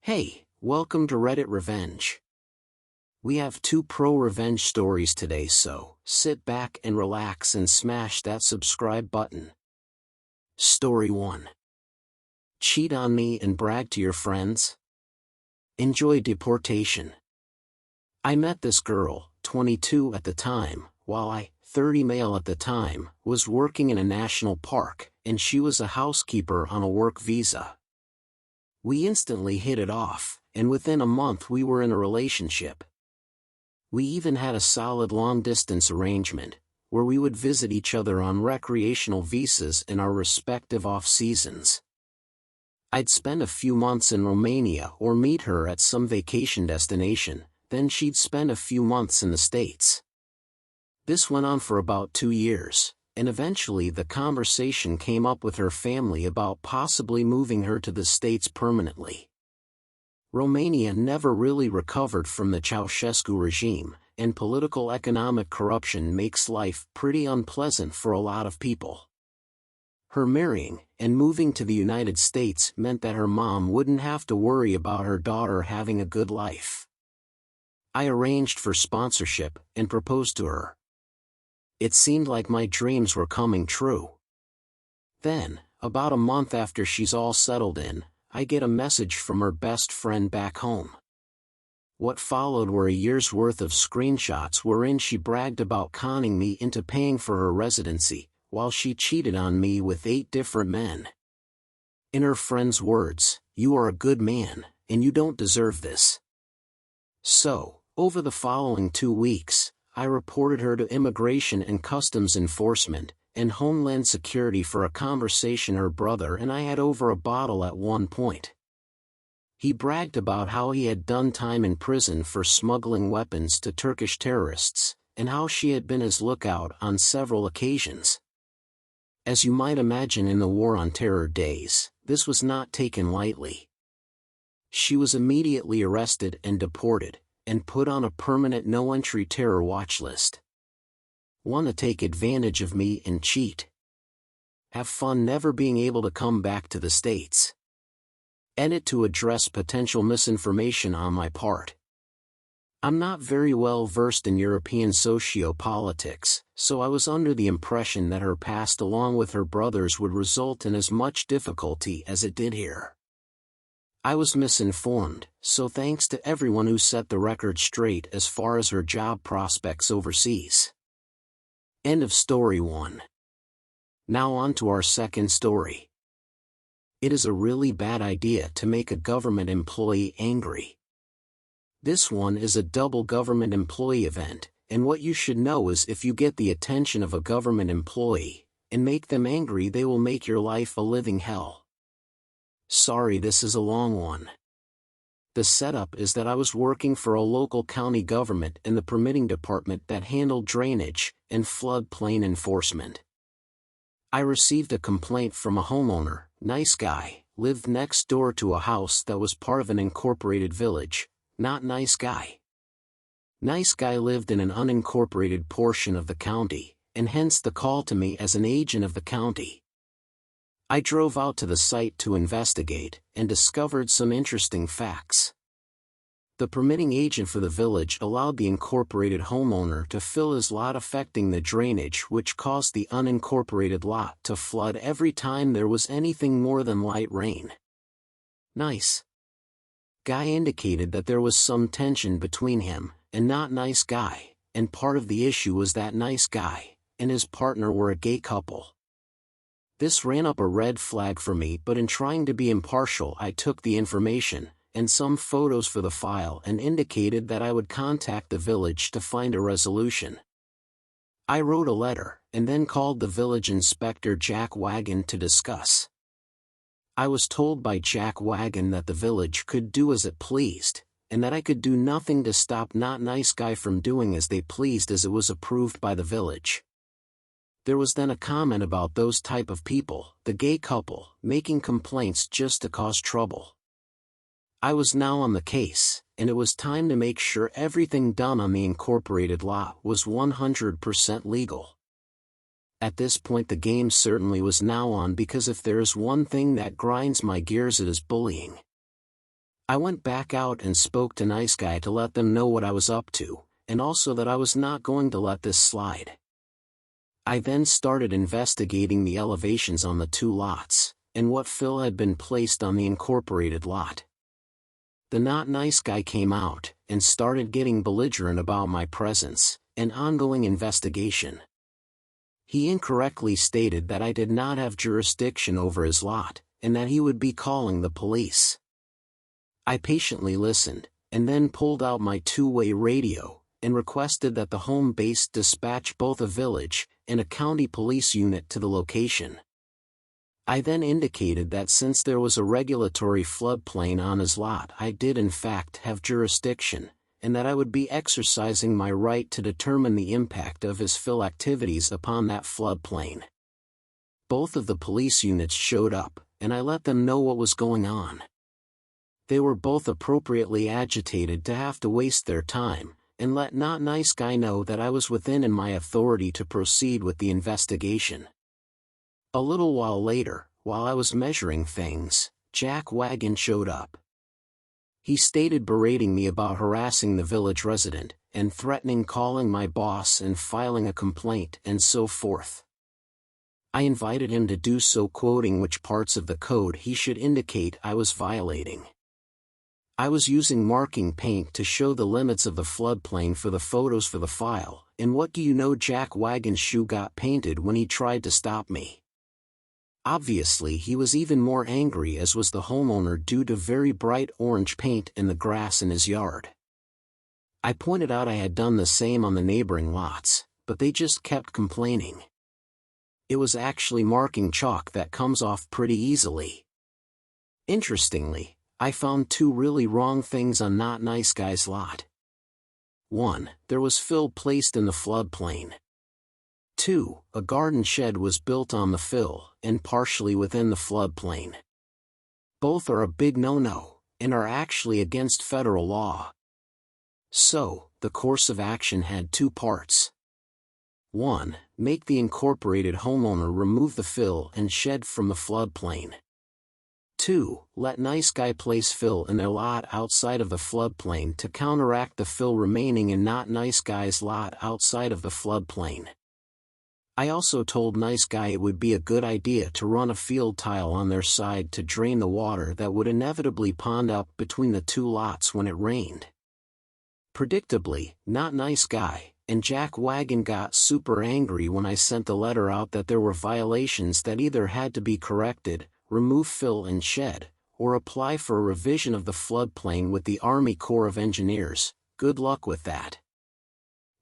Hey, welcome to Reddit Revenge. We have two pro-revenge stories today, so sit back and relax and smash that subscribe button. Story 1. Cheat on me and brag to your friends? Enjoy deportation. I met this girl, 22 at the time, while I, 30 male at the time, was working in a national park, and she was a housekeeper on a work visa. We instantly hit it off, and within a month we were in a relationship. We even had a solid long-distance arrangement, where we would visit each other on recreational visas in our respective off-seasons. I'd spend a few months in Romania or meet her at some vacation destination, then she'd spend a few months in the States. This went on for about 2 years, and eventually the conversation came up with her family about possibly moving her to the States permanently. Romania never really recovered from the Ceausescu regime, and political economic corruption makes life pretty unpleasant for a lot of people. Her marrying and moving to the United States meant that her mom wouldn't have to worry about her daughter having a good life. I arranged for sponsorship and proposed to her. It seemed like my dreams were coming true. Then, about a month after she's all settled in, I get a message from her best friend back home. What followed were a year's worth of screenshots wherein she bragged about conning me into paying for her residency, while she cheated on me with 8 different men. In her friend's words, "You are a good man, and you don't deserve this." So, over the following 2 weeks, I reported her to Immigration and Customs Enforcement and Homeland Security for a conversation her brother and I had over a bottle at one point. He bragged about how he had done time in prison for smuggling weapons to Turkish terrorists, and how she had been his lookout on several occasions. As you might imagine, in the War on Terror days, this was not taken lightly. She was immediately arrested and deported, and put on a permanent no-entry terror watch list. Want to take advantage of me and cheat? Have fun never being able to come back to the States. Edit to address potential misinformation on my part. I'm not very well versed in European socio-politics, so I was under the impression that her past along with her brother's would result in as much difficulty as it did here. I was misinformed, so thanks to everyone who set the record straight as far as her job prospects overseas. End of story 1. Now on to our second story. It is a really bad idea to make a government employee angry. This one is a double government employee event, and what you should know is if you get the attention of a government employee and make them angry, they will make your life a living hell. Sorry, this is a long one. The setup is that I was working for a local county government in the permitting department that handled drainage and floodplain enforcement. I received a complaint from a homeowner, nice guy, lived next door to a house that was part of an incorporated village, not nice guy. Nice guy lived in an unincorporated portion of the county, and hence the call to me as an agent of the county. I drove out to the site to investigate, and discovered some interesting facts. The permitting agent for the village allowed the incorporated homeowner to fill his lot, affecting the drainage, which caused the unincorporated lot to flood every time there was anything more than light rain. Nice guy indicated that there was some tension between him and not nice guy, and part of the issue was that nice guy and his partner were a gay couple. This ran up a red flag for me, but in trying to be impartial, I took the information and some photos for the file and indicated that I would contact the village to find a resolution. I wrote a letter and then called the village inspector Jack Wagon to discuss. I was told by Jack Wagon that the village could do as it pleased, and that I could do nothing to stop not nice guy from doing as they pleased, as it was approved by the village. There was then a comment about those type of people, the gay couple, making complaints just to cause trouble. I was now on the case, and it was time to make sure everything done on the incorporated lot was 100% legal. At this point the game certainly was now on, because if there is one thing that grinds my gears, it is bullying. I went back out and spoke to Nice Guy to let them know what I was up to, and also that I was not going to let this slide. I then started investigating the elevations on the two lots, and what fill had been placed on the incorporated lot. The not nice guy came out, and started getting belligerent about my presence, and ongoing investigation. He incorrectly stated that I did not have jurisdiction over his lot, and that he would be calling the police. I patiently listened, and then pulled out my two-way radio, and requested that the home base dispatch both a village and a county police unit to the location. I then indicated that since there was a regulatory floodplain on his lot, I did in fact have jurisdiction, and that I would be exercising my right to determine the impact of his fill activities upon that floodplain. Both of the police units showed up, and I let them know what was going on. They were both appropriately agitated to have to waste their time, and let not nice guy know that I was within my authority to proceed with the investigation. A little while later, while I was measuring things, Jack Wagon showed up. He stated berating me about harassing the village resident, and threatening calling my boss and filing a complaint and so forth. I invited him to do so, quoting which parts of the code he should indicate I was violating. I was using marking paint to show the limits of the floodplain for the photos for the file, and what do you know, Jack Wagon's shoe got painted when he tried to stop me. Obviously he was even more angry, as was the homeowner, due to very bright orange paint in the grass in his yard. I pointed out I had done the same on the neighboring lots, but they just kept complaining. It was actually marking chalk that comes off pretty easily. Interestingly, I found two really wrong things on not nice guy's lot. 1. There was fill placed in the floodplain. 2. A garden shed was built on the fill, and partially within the floodplain. Both are a big no-no, and are actually against federal law. So, the course of action had two parts. 1. Make the incorporated homeowner remove the fill and shed from the floodplain. 2. Let nice guy place fill in their lot outside of the floodplain to counteract the fill remaining in not nice guy's lot outside of the floodplain. I also told nice guy it would be a good idea to run a field tile on their side to drain the water that would inevitably pond up between the two lots when it rained. Predictably, not nice guy and Jack Wagon got super angry when I sent the letter out that there were violations that either had to be corrected, remove fill and shed, or apply for a revision of the floodplain with the Army Corps of Engineers. Good luck with that.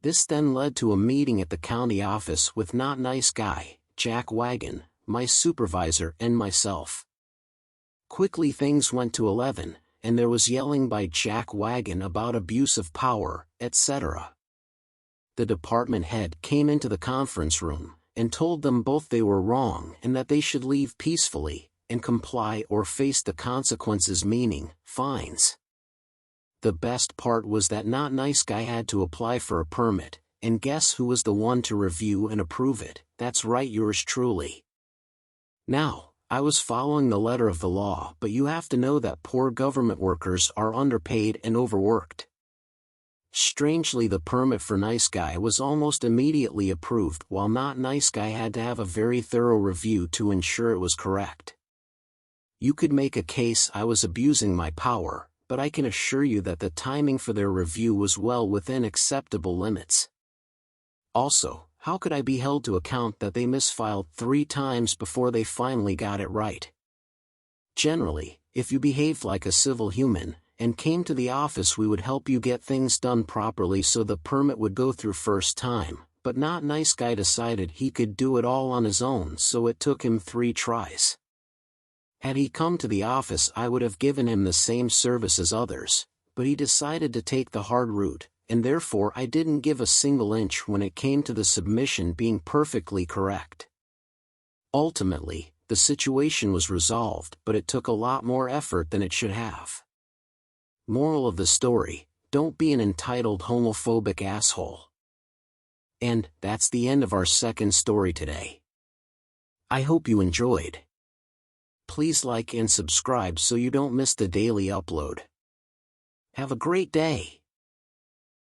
This then led to a meeting at the county office with not nice guy, Jack Wagon, my supervisor, and myself. Quickly things went to 11, and there was yelling by Jack Wagon about abuse of power, etc. The department head came into the conference room, and told them both they were wrong and that they should leave peacefully, and comply or face the consequences, meaning fines. The best part was that not nice guy had to apply for a permit, and guess who was the one to review and approve it? That's right, yours truly. Now, I was following the letter of the law, but you have to know that poor government workers are underpaid and overworked. Strangely, the permit for nice guy was almost immediately approved, while not nice guy had to have a very thorough review to ensure it was correct. You could make a case I was abusing my power, but I can assure you that the timing for their review was well within acceptable limits. Also, how could I be held to account that they misfiled 3 times before they finally got it right? Generally, if you behaved like a civil human, and came to the office, we would help you get things done properly so the permit would go through first time, but not nice guy decided he could do it all on his own, so it took him 3 tries. Had he come to the office, I would have given him the same service as others, but he decided to take the hard route, and therefore I didn't give a single inch when it came to the submission being perfectly correct. Ultimately, the situation was resolved, but it took a lot more effort than it should have. Moral of the story: don't be an entitled homophobic asshole. And that's the end of our second story today. I hope you enjoyed. Please like and subscribe so you don't miss the daily upload. Have a great day.